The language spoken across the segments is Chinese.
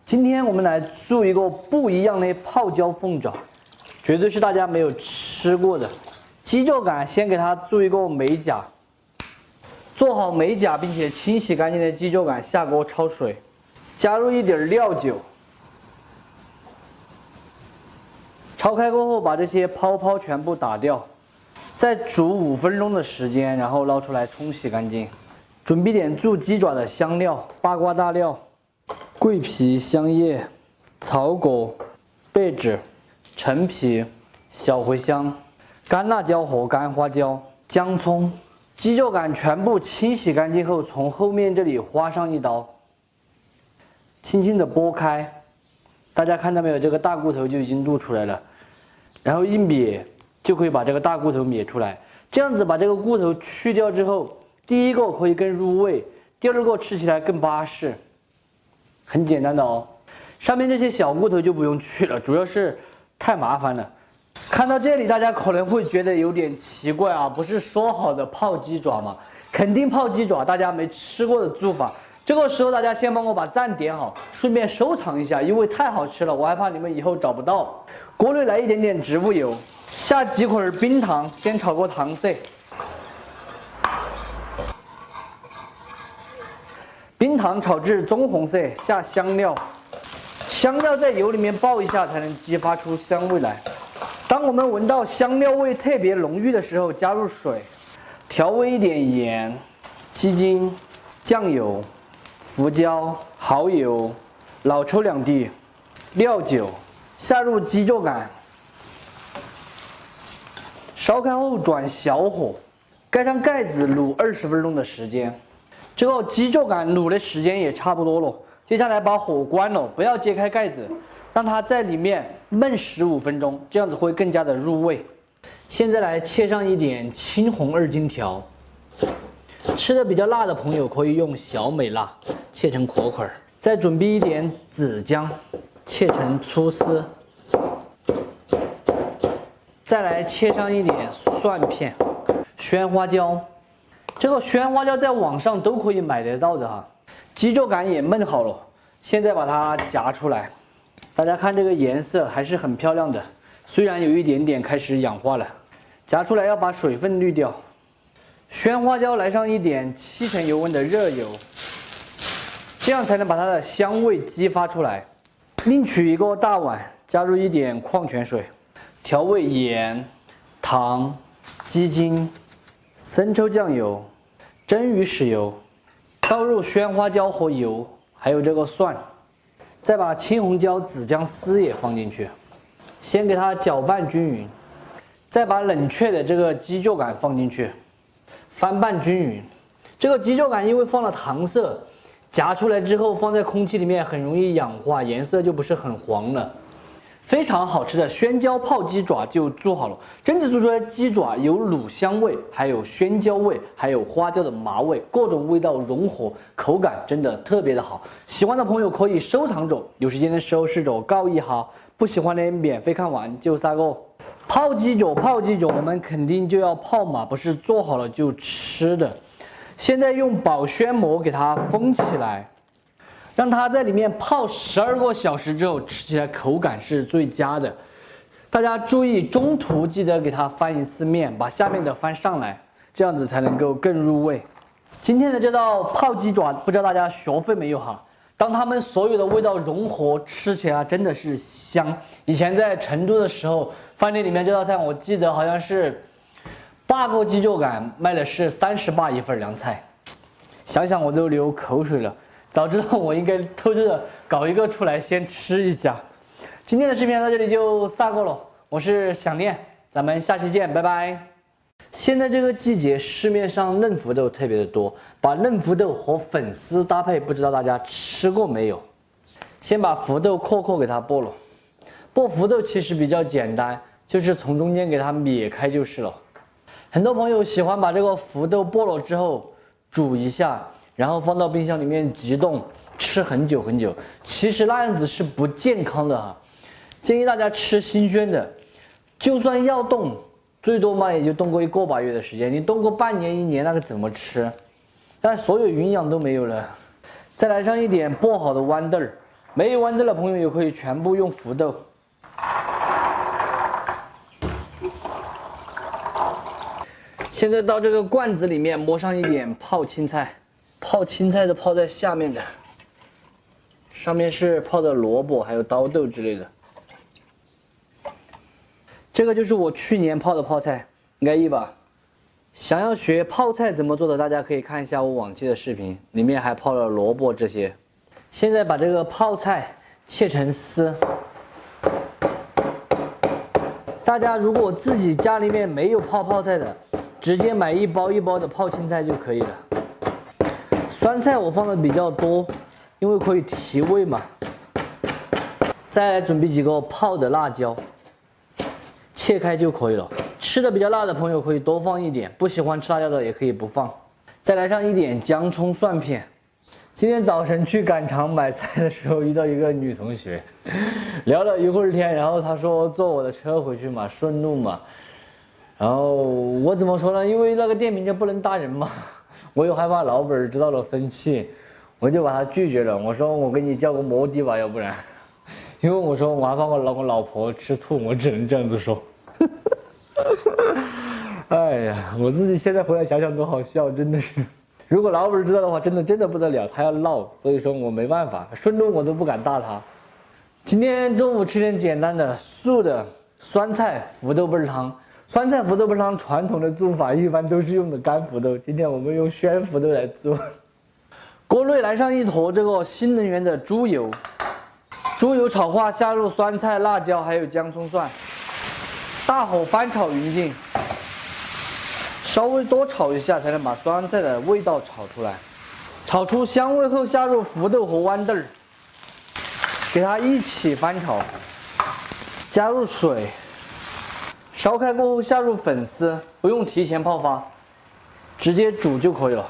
今天我们来做一个不一样的泡椒凤爪，绝对是大家没有吃过的。鸡肉感先给它做一个美甲，做好美甲并且清洗干净的鸡肉感下锅焯水，加入一点料酒，焯开过后把这些泡泡全部打掉，再煮5分钟的时间，然后捞出来冲洗干净。准备点做鸡爪的香料：八卦大料、桂皮、香叶、草果、贝纸、陈皮、小茴香、干辣椒和干花椒、姜葱。鸡肉感全部清洗干净后，从后面这里划上一刀，轻轻的拨开。大家看到没有？这个大骨头就已经露出来了，然后一灭就可以把这个大骨头灭出来。这样子把这个骨头去掉之后，第一个可以更入味，第二个吃起来更巴适。很简单的哦，上面这些小骨头就不用去了，主要是太麻烦了。看到这里，大家可能会觉得有点奇怪啊，不是说好的泡鸡爪吗？肯定泡鸡爪大家没吃过的做法。这个时候大家先帮我把赞点好，顺便收藏一下，因为太好吃了，我害怕你们以后找不到。锅内来一点点植物油，下几块冰糖，先炒个糖色。冰糖炒至棕红色，下香料，香料在油里面爆一下才能激发出香味来。当我们闻到香料味特别浓郁的时候，加入水，调味一点盐、鸡精、酱油、胡椒、蚝油、老抽2滴、料酒，下入鸡肉感，烧开后转小火，盖上盖子卤20分钟的时间。这个鸡肉感卤的时间也差不多了，接下来把火关了，不要揭开盖子，让它在里面焖15分钟，这样子会更加的入味。现在来切上一点青红2荆条，吃的比较辣的朋友可以用小美辣，切成块块。再准备一点紫姜，切成粗丝。再来切上一点蒜片、鲜花椒。这个鲜花椒在网上都可以买得到的哈。鸡肉感也焖好了，现在把它夹出来。大家看这个颜色还是很漂亮的，虽然有一点点开始氧化了。夹出来要把水分滤掉。鲜花椒来上一点7成油温的热油，这样才能把它的香味激发出来。另取一个大碗，加入一点矿泉水，调味盐、糖、鸡精、生抽酱油、蒸鱼豉油，倒入鲜花椒和油，还有这个蒜，再把青红椒、紫姜丝也放进去，先给它搅拌均匀，再把冷却的这个鸡肉感放进去，翻拌均匀。这个鸡肉感因为放了糖色，夹出来之后放在空气里面很容易氧化，颜色就不是很黄了。非常好吃的鲜椒泡鸡爪就做好了，真的做出来鸡爪有卤香味，还有鲜椒味，还有花椒的麻味，各种味道融合，口感真的特别的好。喜欢的朋友可以收藏着，有时间的时候试着搞一下，不喜欢的免费看完就3个。泡鸡爪，我们肯定就要泡嘛，不是做好了就吃的。现在用保鲜膜给它封起来。让它在里面泡12个小时之后，吃起来口感是最佳的。大家注意，中途记得给它翻一次面，把下面的翻上来，这样子才能够更入味。今天的这道泡鸡爪，不知道大家学会没有哈？当它们所有的味道融合，吃起来真的是香。以前在成都的时候，饭店里面这道菜我记得好像是8个鸡肉感卖的是30巴一份凉菜，想想我都流口水了。早知道我应该偷偷的搞一个出来先吃一下。今天的视频到这里就散过了，我是想念，咱们下期见，拜拜。现在这个季节市面上嫩福豆特别的多，把嫩福豆和粉丝搭配，不知道大家吃过没有？先把福豆壳给它剥了，剥福豆其实比较简单，就是从中间给它灭开就是了。很多朋友喜欢把这个福豆剥了之后煮一下，然后放到冰箱里面急冻，吃很久很久。其实那样子是不健康的哈，建议大家吃新鲜的。就算要冻，最多嘛也就冻过1个把月的时间，你冻过半年1年，那个怎么吃？但所有营养都没有了。再来上一点剥好的豌豆，没有豌豆的朋友也可以全部用福豆。现在到这个罐子里面摸上一点泡青菜，泡青菜的泡在下面的，上面是泡的萝卜还有刀豆之类的。这个就是我去年泡的泡菜，应该一把。想要学泡菜怎么做的，大家可以看一下我往期的视频，里面还泡了萝卜这些。现在把这个泡菜切成丝。大家如果自己家里面没有泡菜的，直接买一包一包的泡青菜就可以了。酸菜我放的比较多，因为可以提味嘛。再来准备几个泡的辣椒，切开就可以了。吃的比较辣的朋友可以多放一点，不喜欢吃辣椒的也可以不放。再来上一点姜葱蒜片。今天早晨去赶场买菜的时候，遇到一个女同学，聊了一会儿天，然后她说坐我的车回去嘛，顺路嘛。然后我怎么说呢？因为那个店名叫不能打人嘛，我又害怕老板知道了生气，我就把他拒绝了。我说我给你叫个摩的吧，要不然，因为我说我害怕我老婆吃醋，我只能这样子说。哎呀，我自己现在回来想想都好笑，真的是。如果老板知道的话，真的不得了，他要闹，所以说我没办法，顺路我都不敢打他。今天中午吃点简单的素的酸菜福豆瓣汤。酸菜福豆瓣汤传统的做法一般都是用的干福豆，今天我们用鲜福豆来做。锅内来上一坨这个新能源的猪油，猪油炒化，下入酸菜、辣椒还有姜葱蒜，大火翻炒匀净，稍微多炒一下才能把酸菜的味道炒出来。炒出香味后，下入福豆和豌豆，给它一起翻炒，加入水。烧开过后，下入粉丝，不用提前泡发，直接煮就可以了。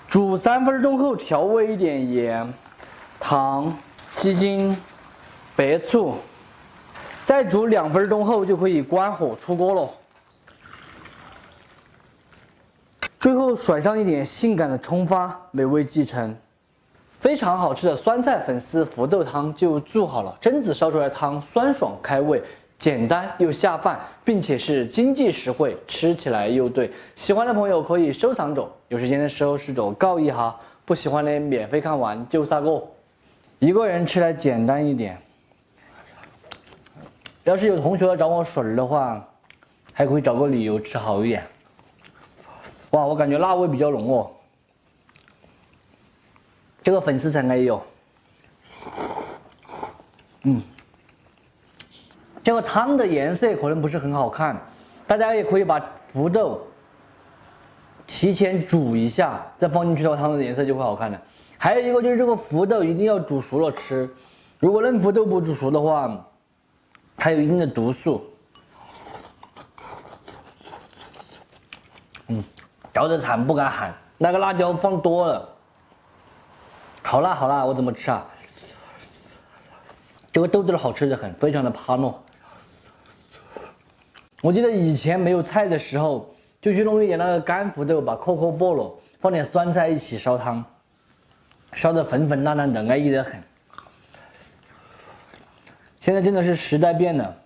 煮3分钟后，调味一点盐、糖、鸡精、白醋，再煮2分钟后就可以关火出锅了。最后甩上一点性感的葱花，美味继承。非常好吃的酸菜粉丝福豆汤就做好了，榛子烧出来的汤酸爽开胃，简单又下饭，并且是经济实惠，吃起来又对。喜欢的朋友可以收藏着，有时间的时候试着告一下，不喜欢的免费看完就撒个。一个人吃来简单一点。要是有同学要找我水的话，还可以找个理由吃好一点。哇，我感觉辣味比较浓哦。这个粉丝层也有，这个汤的颜色可能不是很好看，大家也可以把福豆提前煮一下，再放进去的话，汤的颜色就会好看的。还有一个就是这个福豆一定要煮熟了吃，如果嫩福豆不煮熟的话，它有一定的毒素。嚼得惨不敢喊，那个辣椒放多了。好辣好辣，我怎么吃啊？这个豆豆好吃的很，非常的趴糯。我记得以前没有菜的时候，就去弄一点那个干福豆，把壳剥了，放点酸菜一起烧汤，烧得粉粉烂烂的，安逸得很。现在真的是时代变了，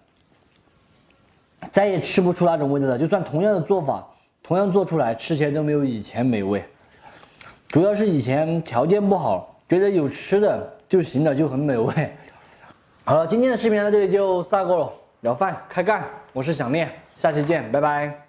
再也吃不出那种味道了。就算同样的做法，同样做出来，吃起来都没有以前美味。主要是以前条件不好，觉得有吃的就行了，就很美味。好了，今天的视频到这里就撒过了，聊饭开干，我是想念，下期见，拜拜。